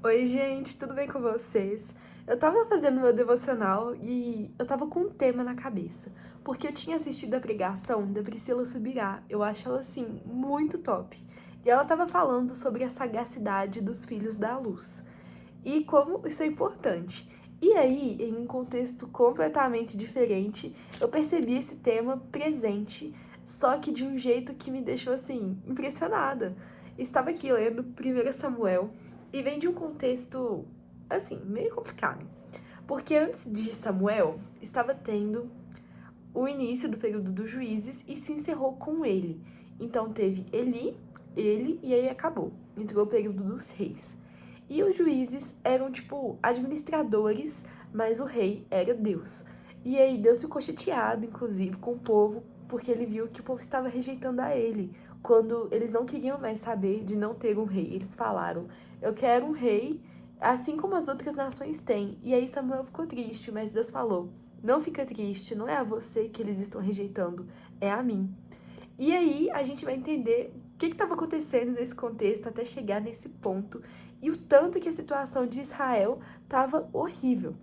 Oi, gente, tudo bem com vocês? Eu tava fazendo meu devocional e eu tava com um tema na cabeça, porque eu tinha assistido a pregação da Priscila Subirá. Eu acho ela, assim, muito top. E ela tava falando sobre a sagacidade dos filhos da luz e como isso é importante. E aí, em um contexto completamente diferente, eu percebi esse tema presente, só que de um jeito que me deixou, assim, impressionada. Estava aqui lendo 1 Samuel e vem de um contexto, assim, meio complicado. Porque antes de Samuel, estava tendo o início do período dos juízes e se encerrou com ele. Então teve Eli, ele e aí acabou. Entrou o período dos reis. E os juízes eram, tipo, administradores, mas o rei era Deus. E aí Deus ficou chateado, inclusive, com o povo, porque ele viu que o povo estava rejeitando a ele. Quando eles não queriam mais saber de não ter um rei, eles falaram: eu quero um rei, assim como as outras nações têm. E aí Samuel ficou triste, mas Deus falou: não fica triste, não é a você que eles estão rejeitando, é a mim. E aí a gente vai entender o que estava acontecendo nesse contexto até chegar nesse ponto e o tanto que a situação de Israel estava horrível.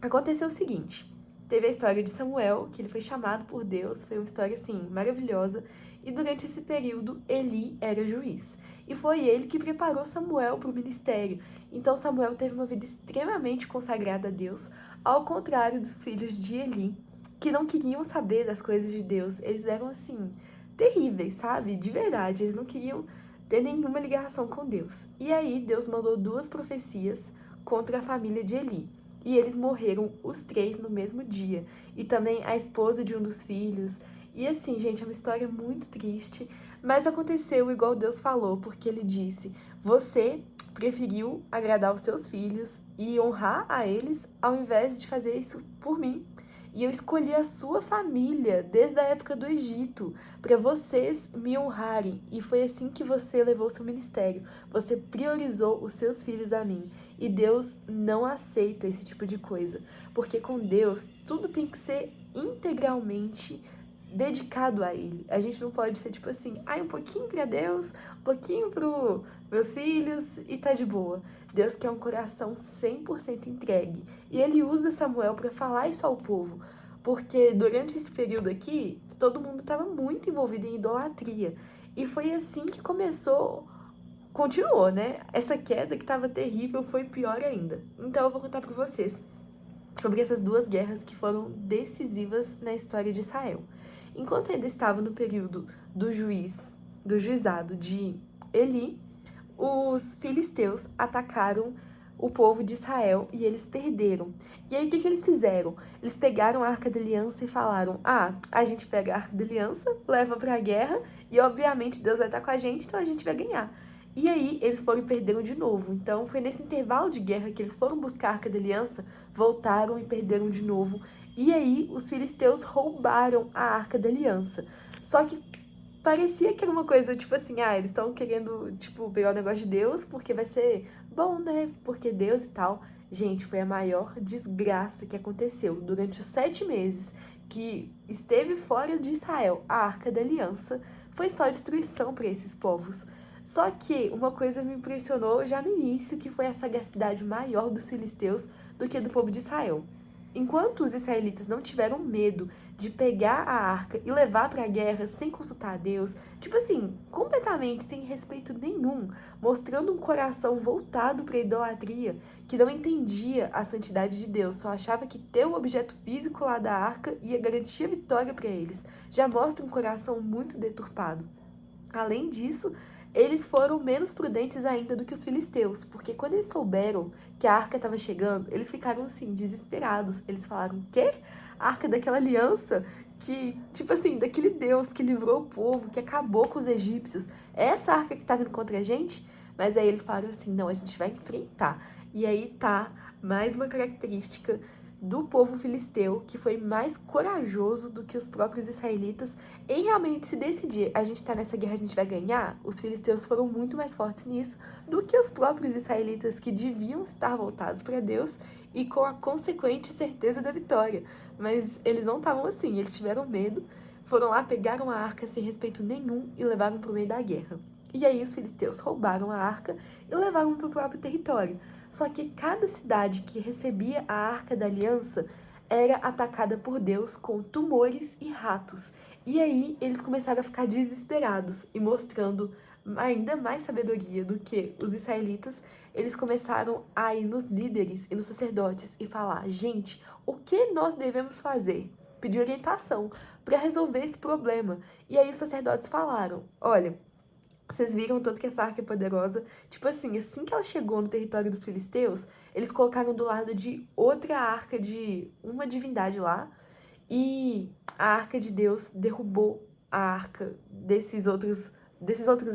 Aconteceu o seguinte: teve a história de Samuel, que ele foi chamado por Deus, foi uma história assim maravilhosa, e durante esse período Eli era juiz. E foi ele que preparou Samuel para o ministério. Então Samuel teve uma vida extremamente consagrada a Deus, ao contrário dos filhos de Eli, que não queriam saber das coisas de Deus. Eles eram assim terríveis, sabe? De verdade, eles não queriam ter nenhuma ligação com Deus. E aí Deus mandou 2 profecias contra a família de Eli. E eles morreram os 3 no mesmo dia. E também a esposa de um dos filhos. E assim, gente, é uma história muito triste. Mas aconteceu igual Deus falou, porque ele disse: você preferiu agradar os seus filhos e honrar a eles ao invés de fazer isso por mim. E eu escolhi a sua família desde a época do Egito para vocês me honrarem. E foi assim que você levou seu ministério. Você priorizou os seus filhos a mim. E Deus não aceita esse tipo de coisa, porque com Deus tudo tem que ser integralmente dedicado a Ele. A gente não pode ser tipo assim, um pouquinho para Deus, um pouquinho para meus filhos e tá de boa. Deus quer um coração 100% entregue. E Ele usa Samuel para falar isso ao povo, porque durante esse período aqui, todo mundo estava muito envolvido em idolatria. E foi assim que continuou, né? Essa queda que tava terrível foi pior ainda. Então eu vou contar pra vocês sobre essas 2 guerras que foram decisivas na história de Israel. Enquanto ainda estava no período do juizado de Eli, os filisteus atacaram o povo de Israel e eles perderam. E aí o que eles fizeram? Eles pegaram a Arca da Aliança e falaram: a gente pega a Arca da Aliança, leva pra guerra e obviamente Deus vai estar com a gente, então a gente vai ganhar. E aí eles foram e perderam de novo. Então foi nesse intervalo de guerra que eles foram buscar a Arca da Aliança, voltaram e perderam de novo. E aí os filisteus roubaram a Arca da Aliança. Só que parecia que era uma coisa, tipo assim, eles estão querendo, tipo, pegar o negócio de Deus porque vai ser bom, né? Porque Deus e tal. Gente, foi a maior desgraça que aconteceu durante os 7 meses que esteve fora de Israel a Arca da Aliança. Foi só destruição para esses povos. Só que uma coisa me impressionou já no início, que foi a sagacidade maior dos filisteus do que do povo de Israel. Enquanto os israelitas não tiveram medo de pegar a arca e levar para a guerra sem consultar a Deus, tipo assim, completamente sem respeito nenhum, mostrando um coração voltado para a idolatria, que não entendia a santidade de Deus, só achava que ter o objeto físico lá da arca ia garantir a vitória para eles, já mostra um coração muito deturpado. Além disso, eles foram menos prudentes ainda do que os filisteus, porque quando eles souberam que a arca estava chegando, eles ficaram assim, desesperados. Eles falaram: quê? A arca daquela aliança que, tipo assim, daquele Deus que livrou o povo, que acabou com os egípcios. É essa arca que tá vindo contra a gente? Mas aí eles falaram assim: não, a gente vai enfrentar. E aí tá mais uma característica do povo filisteu, que foi mais corajoso do que os próprios israelitas em realmente se decidir: a gente tá nessa guerra, a gente vai ganhar. Os filisteus foram muito mais fortes nisso do que os próprios israelitas, que deviam estar voltados para Deus e com a consequente certeza da vitória. Mas eles não estavam assim, eles tiveram medo, foram lá, pegaram a arca sem respeito nenhum e levaram pro meio da guerra. E aí os filisteus roubaram a arca e levaram para o próprio território. Só que cada cidade que recebia a arca da aliança era atacada por Deus com tumores e ratos. E aí eles começaram a ficar desesperados e mostrando ainda mais sabedoria do que os israelitas, eles começaram a ir nos líderes e nos sacerdotes e falar: gente, o que nós devemos fazer? Pedir orientação para resolver esse problema. E aí os sacerdotes falaram: olha, vocês viram tanto que essa arca é poderosa? Tipo assim que ela chegou no território dos filisteus, eles colocaram do lado de outra arca de uma divindade lá, e a arca de Deus derrubou a arca desses outros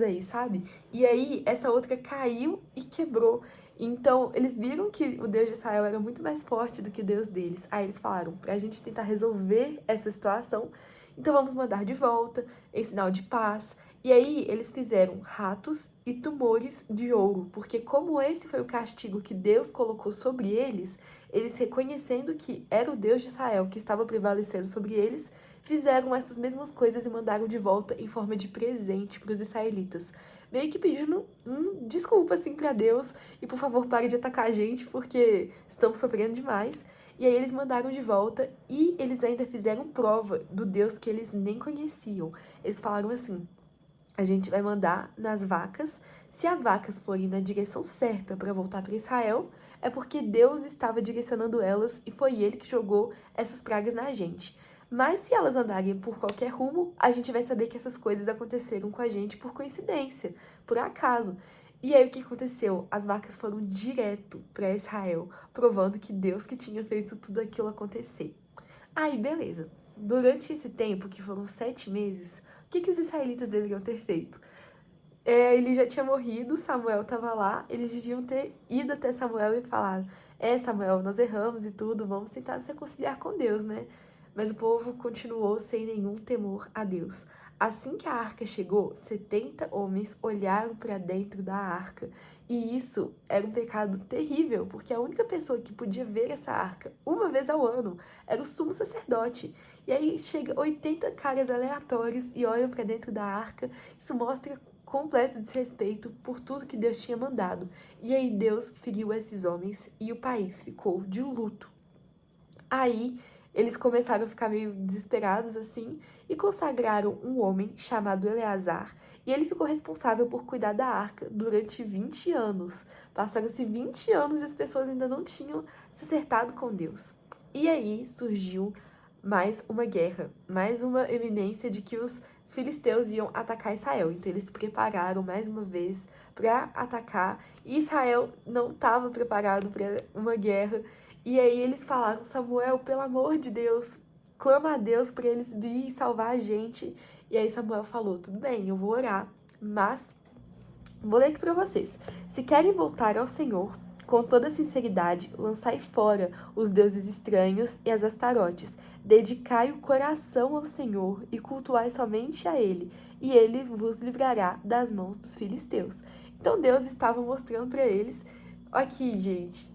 aí, sabe? E aí essa outra caiu e quebrou. Então, eles viram que o Deus de Israel era muito mais forte do que o Deus deles. Aí eles falaram: pra gente tentar resolver essa situação, então vamos mandar de volta, em sinal de paz. E aí eles fizeram ratos e tumores de ouro, porque como esse foi o castigo que Deus colocou sobre eles, eles reconhecendo que era o Deus de Israel que estava prevalecendo sobre eles, fizeram essas mesmas coisas e mandaram de volta em forma de presente para os israelitas. Meio que pedindo desculpa assim para Deus e por favor pare de atacar a gente porque estamos sofrendo demais. E aí eles mandaram de volta e eles ainda fizeram prova do Deus que eles nem conheciam. Eles falaram assim: a gente vai mandar nas vacas. Se as vacas forem na direção certa para voltar para Israel, é porque Deus estava direcionando elas e foi ele que jogou essas pragas na gente. Mas se elas andarem por qualquer rumo, a gente vai saber que essas coisas aconteceram com a gente por coincidência, por acaso. E aí o que aconteceu? As vacas foram direto para Israel, provando que Deus que tinha feito tudo aquilo acontecer. Aí, beleza. Durante esse tempo, que foram 7 meses, o que os israelitas deveriam ter feito? Ele já tinha morrido, Samuel estava lá, eles deviam ter ido até Samuel e falar: Samuel, nós erramos e tudo, vamos tentar se reconciliar com Deus, né? Mas o povo continuou sem nenhum temor a Deus. Assim que a arca chegou, 70 homens olharam para dentro da arca. E isso era um pecado terrível, porque a única pessoa que podia ver essa arca uma vez ao ano era o sumo sacerdote. E aí chega 80 caras aleatórios e olham para dentro da arca. Isso mostra completo desrespeito por tudo que Deus tinha mandado. E aí Deus feriu esses homens e o país ficou de luto. Aí eles começaram a ficar meio desesperados assim e consagraram um homem chamado Eleazar, e ele ficou responsável por cuidar da arca durante 20 anos. Passaram-se 20 anos e as pessoas ainda não tinham se acertado com Deus. E aí surgiu mais uma guerra, mais uma eminência de que os filisteus iam atacar Israel. Então eles se prepararam mais uma vez para atacar, e Israel não estava preparado para uma guerra. E aí eles falaram: Samuel, pelo amor de Deus, clama a Deus para eles virem salvar a gente. E aí Samuel falou: tudo bem, eu vou orar, mas vou ler aqui para vocês. Se querem voltar ao Senhor, com toda sinceridade, lançai fora os deuses estranhos e as astarotes. Dedicai o coração ao Senhor e cultuai somente a Ele, e Ele vos livrará das mãos dos filisteus. Então Deus estava mostrando para eles: aqui, gente,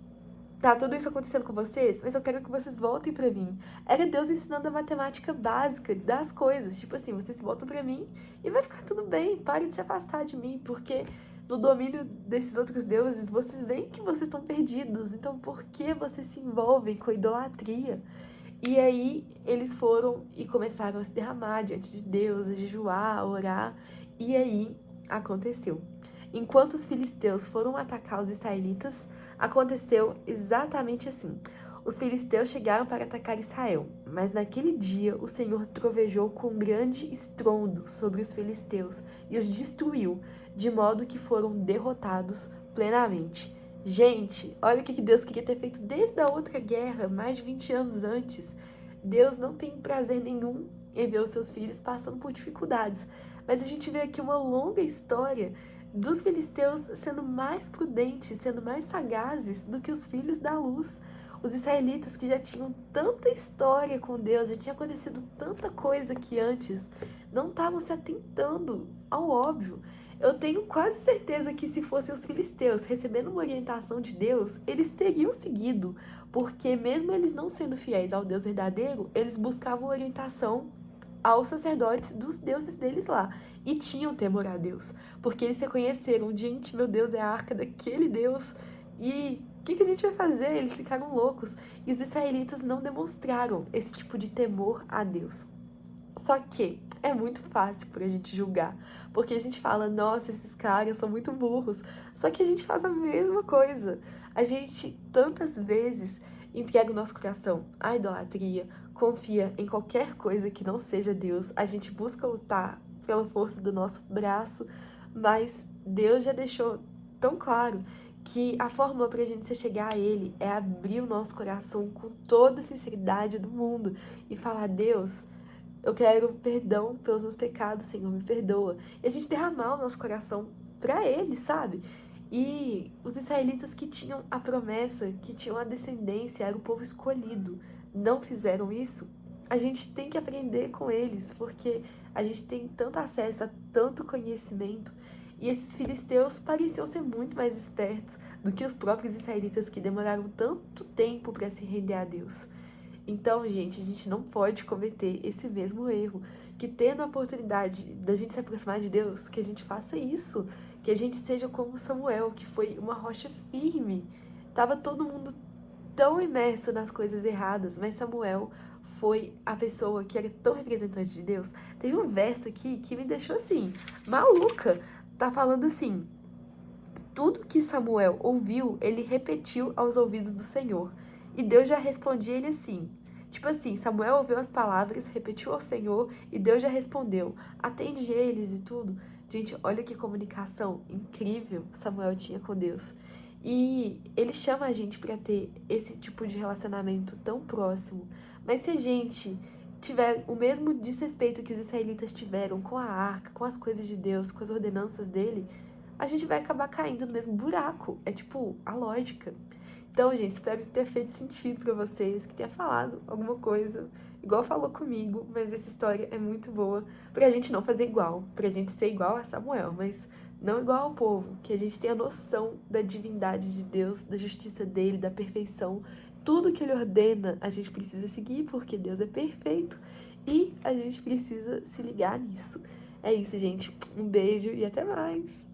tá tudo isso acontecendo com vocês, mas eu quero que vocês voltem pra mim. Era Deus ensinando a matemática básica das coisas. Tipo assim, vocês voltam pra mim e vai ficar tudo bem. Parem de se afastar de mim, porque no domínio desses outros deuses, vocês veem que vocês estão perdidos. Então, por que vocês se envolvem com a idolatria? E aí, eles foram e começaram a se derramar diante de Deus, a jejuar, a orar. E aí, aconteceu. Enquanto os filisteus foram atacar os israelitas, aconteceu exatamente assim. Os filisteus chegaram para atacar Israel, mas naquele dia o Senhor trovejou com grande estrondo sobre os filisteus e os destruiu, de modo que foram derrotados plenamente. Gente, olha o que Deus queria ter feito desde a outra guerra, mais de 20 anos antes. Deus não tem prazer nenhum em ver os seus filhos passando por dificuldades, mas a gente vê aqui uma longa história dos filisteus sendo mais prudentes, sendo mais sagazes do que os filhos da luz. Os israelitas, que já tinham tanta história com Deus, já tinha acontecido tanta coisa que antes, não estavam se atentando ao óbvio. Eu tenho quase certeza que se fossem os filisteus recebendo uma orientação de Deus, eles teriam seguido, porque mesmo eles não sendo fiéis ao Deus verdadeiro, eles buscavam orientação aos sacerdotes dos deuses deles lá. E tinham temor a Deus, porque eles reconheceram, gente, meu Deus, é a arca daquele Deus. E o que a gente vai fazer? Eles ficaram loucos. E os israelitas não demonstraram esse tipo de temor a Deus. Só que é muito fácil pra gente julgar, porque a gente fala, nossa, esses caras são muito burros. Só que a gente faz a mesma coisa. A gente tantas vezes entrega o nosso coração à idolatria, confia em qualquer coisa que não seja Deus. A gente busca lutar pela força do nosso braço, mas Deus já deixou tão claro que a fórmula pra gente se chegar a Ele é abrir o nosso coração com toda a sinceridade do mundo e falar, Deus, eu quero perdão pelos meus pecados, Senhor, me perdoa. E a gente derramar o nosso coração pra Ele, sabe? E os israelitas que tinham a promessa, que tinham a descendência, era o povo escolhido, não fizeram isso. A gente tem que aprender com eles, porque a gente tem tanto acesso a tanto conhecimento. E esses filisteus pareciam ser muito mais espertos do que os próprios israelitas que demoraram tanto tempo para se render a Deus. Então, gente, a gente não pode cometer esse mesmo erro. Que tendo a oportunidade da gente se aproximar de Deus, que a gente faça isso. Que a gente seja como Samuel, que foi uma rocha firme. Tava todo mundo tão imerso nas coisas erradas, mas Samuel foi a pessoa que era tão representante de Deus. Teve um verso aqui que me deixou assim, maluca. Tá falando assim: tudo que Samuel ouviu, ele repetiu aos ouvidos do Senhor. E Deus já respondia ele assim. Tipo assim, Samuel ouviu as palavras, repetiu ao Senhor e Deus já respondeu. Atende eles e tudo. Gente, olha que comunicação incrível Samuel tinha com Deus. E ele chama a gente para ter esse tipo de relacionamento tão próximo. Mas se a gente tiver o mesmo desrespeito que os israelitas tiveram com a arca, com as coisas de Deus, com as ordenanças dele, a gente vai acabar caindo no mesmo buraco. É tipo a lógica. Então, gente, espero que tenha feito sentido pra vocês, que tenha falado alguma coisa, igual falou comigo, mas essa história é muito boa pra gente não fazer igual, pra gente ser igual a Samuel, mas não igual ao povo, que a gente tenha noção da divindade de Deus, da justiça dele, da perfeição. Tudo que ele ordena, a gente precisa seguir, porque Deus é perfeito e a gente precisa se ligar nisso. É isso, gente. Um beijo e até mais!